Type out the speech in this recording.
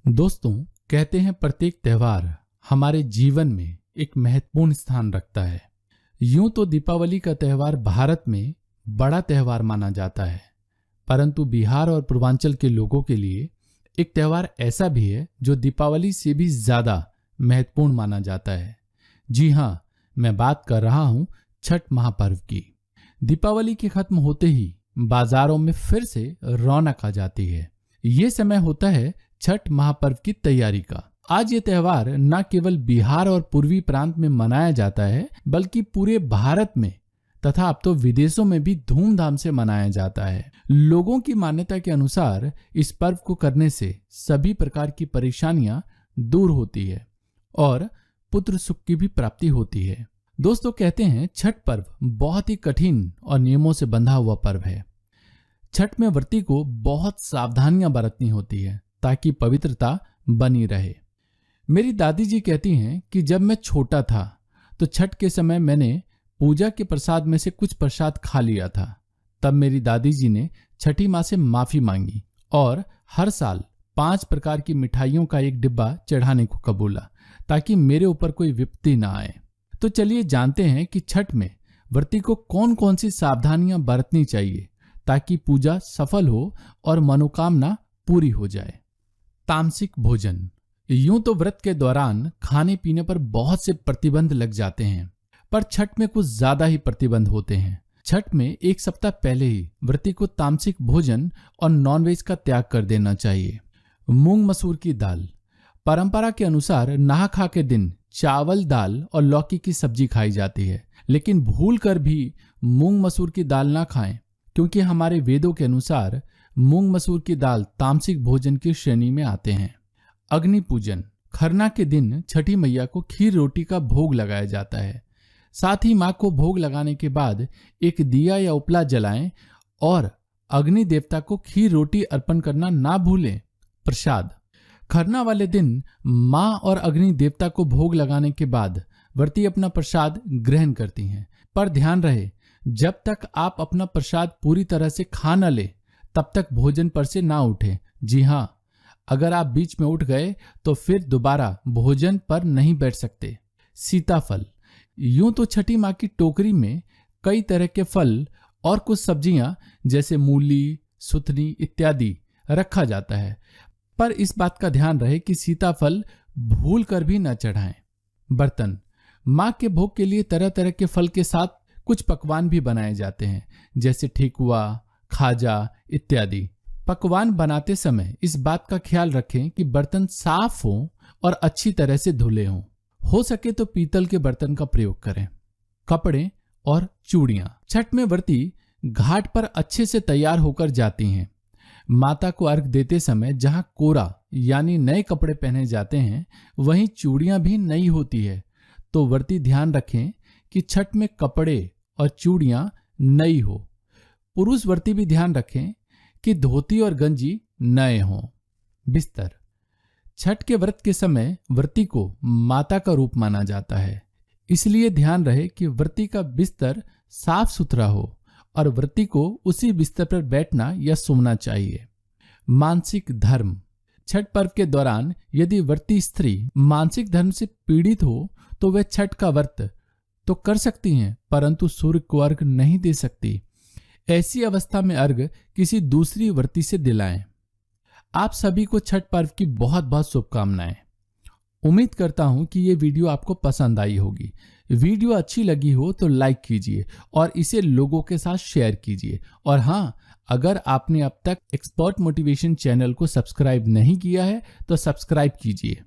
दोस्तों, कहते हैं प्रत्येक त्योहार हमारे जीवन में एक महत्वपूर्ण स्थान रखता है। यूं तो दीपावली का त्योहार भारत में बड़ा त्योहार माना जाता है, परंतु बिहार और पूर्वांचल के लोगों के लिए एक त्योहार ऐसा भी है जो दीपावली से भी ज्यादा महत्वपूर्ण माना जाता है। जी हाँ, मैं बात कर रहा हूं छठ महापर्व की। दीपावली के खत्म होते ही बाजारों में फिर से रौनक आ जाती है। ये समय होता है छठ महापर्व की तैयारी का। आज ये त्योहार न केवल बिहार और पूर्वी प्रांत में मनाया जाता है, बल्कि पूरे भारत में तथा अब तो विदेशों में भी धूमधाम से मनाया जाता है। लोगों की मान्यता के अनुसार इस पर्व को करने से सभी प्रकार की परेशानियां दूर होती है और पुत्र सुख की भी प्राप्ति होती है। दोस्तों, कहते हैं छठ पर्व बहुत ही कठिन और नियमों से बंधा हुआ पर्व है। छठ में व्रती को बहुत सावधानियां बरतनी होती है ताकि पवित्रता बनी रहे। मेरी दादी जी कहती हैं कि जब मैं छोटा था तो छठ के समय मैंने पूजा के प्रसाद में से कुछ प्रसाद खा लिया था। तब मेरी दादी जी ने छठी माँ से माफी मांगी और हर साल 5 प्रकार की मिठाइयों का एक डिब्बा चढ़ाने को कबूला ताकि मेरे ऊपर कोई विपत्ति ना आए। तो चलिए जानते हैं कि छठ में व्रती को कौन कौन सी सावधानियां बरतनी चाहिए ताकि पूजा सफल हो और मनोकामना पूरी हो जाए। तामसिक भोजन। यूं तो व्रत के दौरान खाने पीने पर बहुत से प्रतिबंध लग जाते हैं, पर छठ में कुछ ज्यादा ही प्रतिबंध होते हैं। छठ में एक सप्ताह पहले ही व्रती को तामसिक भोजन और नॉनवेज का त्याग कर देना चाहिए। मूंग मसूर की दाल। परंपरा के अनुसार नहा खा के दिन चावल, दाल और लौकी की सब्जी खाई जाती है, लेकिन भूल कर भी मूंग मसूर की दाल ना खाएं, क्योंकि हमारे वेदों के अनुसार मूंग मसूर की दाल तामसिक भोजन की श्रेणी में आते हैं। अग्नि पूजन। खरना के दिन छठी मैया को खीर रोटी का भोग लगाया जाता है। साथ ही मां को भोग लगाने के बाद एक दिया या उपला जलाएं और अग्नि देवता को खीर रोटी अर्पण करना ना भूलें। प्रसाद। खरना वाले दिन मां और अग्नि देवता को भोग लगाने के बाद व्रती अपना प्रसाद ग्रहण करती हैं, पर ध्यान रहे जब तक आप अपना प्रसाद पूरी तरह से खा न ले तब तक भोजन पर से ना उठें। जी हाँ, अगर आप बीच में उठ गए तो फिर दोबारा भोजन पर नहीं बैठ सकते। सीताफल। यूं तो छठी माँ की टोकरी में कई तरह के फल और कुछ सब्जियां जैसे मूली, सुथनी इत्यादि रखा जाता है, पर इस बात का ध्यान रहे कि सीताफल भूल कर भी न चढ़ाएं। बर्तन। माँ के भोग के लिए तरह तरह के फल के साथ कुछ पकवान भी बनाए जाते हैं, जैसे ठेकुआ, खाजा इत्यादि। पकवान बनाते समय इस बात का ख्याल रखें कि बर्तन साफ हों और अच्छी तरह से धुले हों। हो सके तो पीतल के बर्तन का प्रयोग करें। कपड़े और चूड़ियां। छठ में व्रती घाट पर अच्छे से तैयार होकर जाती हैं। माता को अर्घ देते समय जहां कोरा यानी नए कपड़े पहने जाते हैं, वहीं चूड़ियां भी नई होती है। तो व्रती ध्यान रखें कि छठ में कपड़े और चूड़ियां नई हो। पुरुष व्रती भी ध्यान रखें कि धोती और गंजी नए हों। बिस्तर। छठ के व्रत के समय व्रती को माता का रूप माना जाता है, इसलिए ध्यान रहे कि व्रती का बिस्तर साफ सुथरा हो और व्रती को उसी बिस्तर पर बैठना या सोना चाहिए। मानसिक धर्म। छठ पर्व के दौरान यदि व्रती स्त्री मानसिक धर्म से पीड़ित हो तो वह छठ का व्रत तो कर सकती हैं, परंतु सूर्य को अर्घ नहीं दे सकती। ऐसी अवस्था में अर्घ किसी दूसरी व्रती से दिलाएं। आप सभी को छठ पर्व की बहुत बहुत शुभकामनाएं। उम्मीद करता हूं कि ये वीडियो आपको पसंद आई होगी। वीडियो अच्छी लगी हो तो लाइक कीजिए और इसे लोगों के साथ शेयर कीजिए। और हाँ, अगर आपने अब तक एक्सपर्ट मोटिवेशन चैनल को सब्सक्राइब नहीं किया है तो सब्सक्राइब कीजिए।